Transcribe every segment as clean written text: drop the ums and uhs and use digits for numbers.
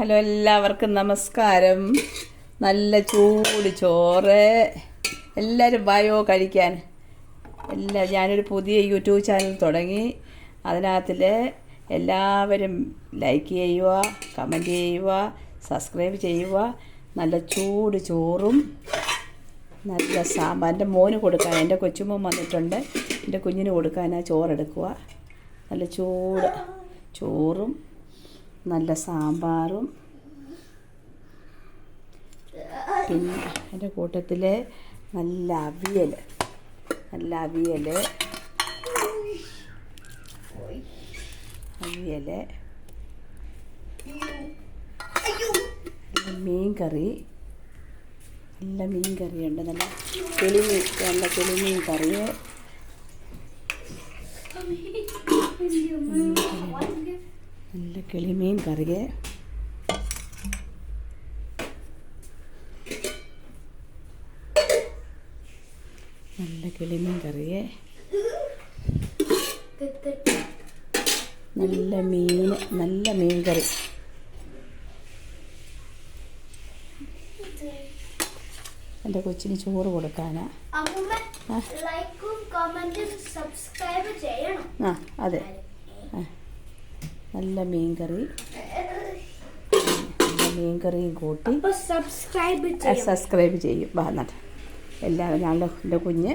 Hello, എല്ലാവർക്കും നമസ്കാരം. നല്ല ചൂട് ചോറ്. എല്ലാവരും വായോ കഴിക്കാൻ. ഞാനൊരു പുതിയ യൂട്യൂബ് ചാനൽ തുടങ്ങി. അതിനകത്തിൽ എല്ലാവരും ലൈക്ക് ചെയ്യുക, കമൻറ്റ് ചെയ്യുക, സബ്സ്ക്രൈബ് ചെയ്യുക. നല്ല ചൂട് ചോറും നല്ല സാമ്പാർ. എൻ്റെ മോന് കൊടുക്കാൻ, എൻ്റെ കൊച്ചുമോൻ വന്നിട്ടുണ്ട്, എൻ്റെ കുഞ്ഞിന് കൊടുക്കാനാണ് ചോറെടുക്കുക. നല്ല ചൂട് ചോറും നല്ല സാമ്പാറും, പിന്നെ എൻ്റെ കൂട്ടത്തിൽ നല്ല അവിയൽ, മീൻ കറി, നല്ല മീൻ കറിയുണ്ട്. നല്ല കിളിമീൻ കറി, നല്ല കിളിമീൻ കറി, നല്ല കിളിമീൻ കറി, നല്ല മീൻ കറി. എൻ്റെ കൊച്ചിന് ചോറ് കൊടുക്കാനാ. അതെ, നല്ല മീൻ കറിയും കൂട്ടി സബ്സ്ക്രൈബ് ചെയ്യും. വന്നിട്ട് എല്ലാവരും എൻ്റെ കുഞ്ഞ്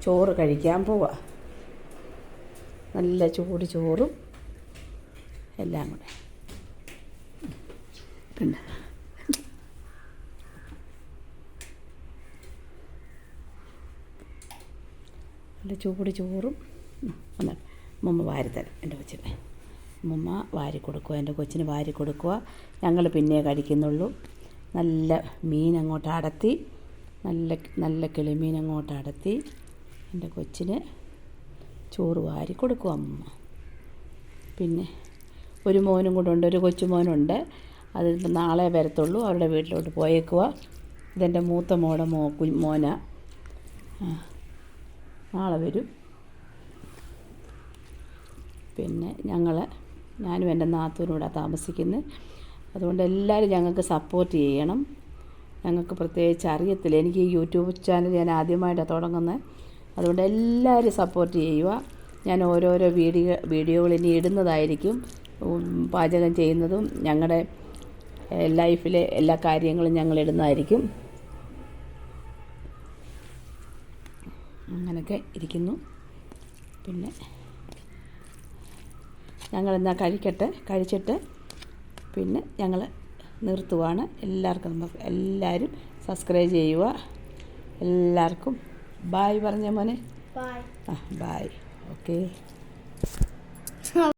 ചോറ് കഴിക്കാൻ പോവാ. നല്ല ചൂട് ചോറും എല്ലാം കൂടെ. പിന്നെ നല്ല ചൂട് ചോറും വന്നിട്ട് മുമ്മ വാരിത്തരാം. എൻ്റെ കൊച്ചിനെ മുമ്മ വാരി കൊടുക്കുക, എൻ്റെ കൊച്ചിന് വാരി കൊടുക്കുക. ഞങ്ങൾ പിന്നെ കഴിക്കുന്നുള്ളൂ. നല്ല മീൻ അങ്ങോട്ട് അടത്തി, നല്ല കിളിമീൻ അങ്ങോട്ട് അടത്തി എൻ്റെ കൊച്ചിന് ചോറ് വാരി കൊടുക്കുക അമ്മ. പിന്നെ ഒരു മോനും കൂടെ ഉണ്ട്, ഒരു കൊച്ചുമോനുണ്ട്. അതിപ്പോൾ നാളെ വരത്തുള്ളൂ. അവരുടെ വീട്ടിലോട്ട് പോയേക്കുക. ഇതെൻ്റെ മൂത്ത മോനാ. നാളെ വരും. പിന്നെ ഞാനും എൻ്റെ നാത്തൂനും കൂടെ താമസിക്കുന്നത്. അതുകൊണ്ട് എല്ലാവരും ഞങ്ങൾക്ക് സപ്പോർട്ട് ചെയ്യണം. ഞങ്ങൾക്ക് പ്രത്യേകിച്ച് അറിയത്തില്ല. എനിക്ക് ഈ യൂട്യൂബ് ചാനൽ ഞാൻ ആദ്യമായിട്ടാണ് തുടങ്ങുന്നത്. അതുകൊണ്ട് എല്ലാവരും സപ്പോർട്ട് ചെയ്യുക. ഞാൻ ഓരോരോ വീഡിയോകൾ ഇനി ഇടുന്നതായിരിക്കും. പാചകം ചെയ്യുന്നതും ഞങ്ങളുടെ ലൈഫിലെ എല്ലാ കാര്യങ്ങളും ഞങ്ങൾ ഇടുന്നതായിരിക്കും. അങ്ങനെയൊക്കെ ഇരിക്കുന്നു. പിന്നെ ഞങ്ങളെന്നാൽ കഴിച്ചിട്ട് പിന്നെ ഞങ്ങൾ നിർത്തുവാണ്. എല്ലാവരും സബ്സ്ക്രൈബ് ചെയ്യുക. എല്ലാവർക്കും ബായ് പറഞ്ഞ മോനെ. ബായ്. ഓക്കെ.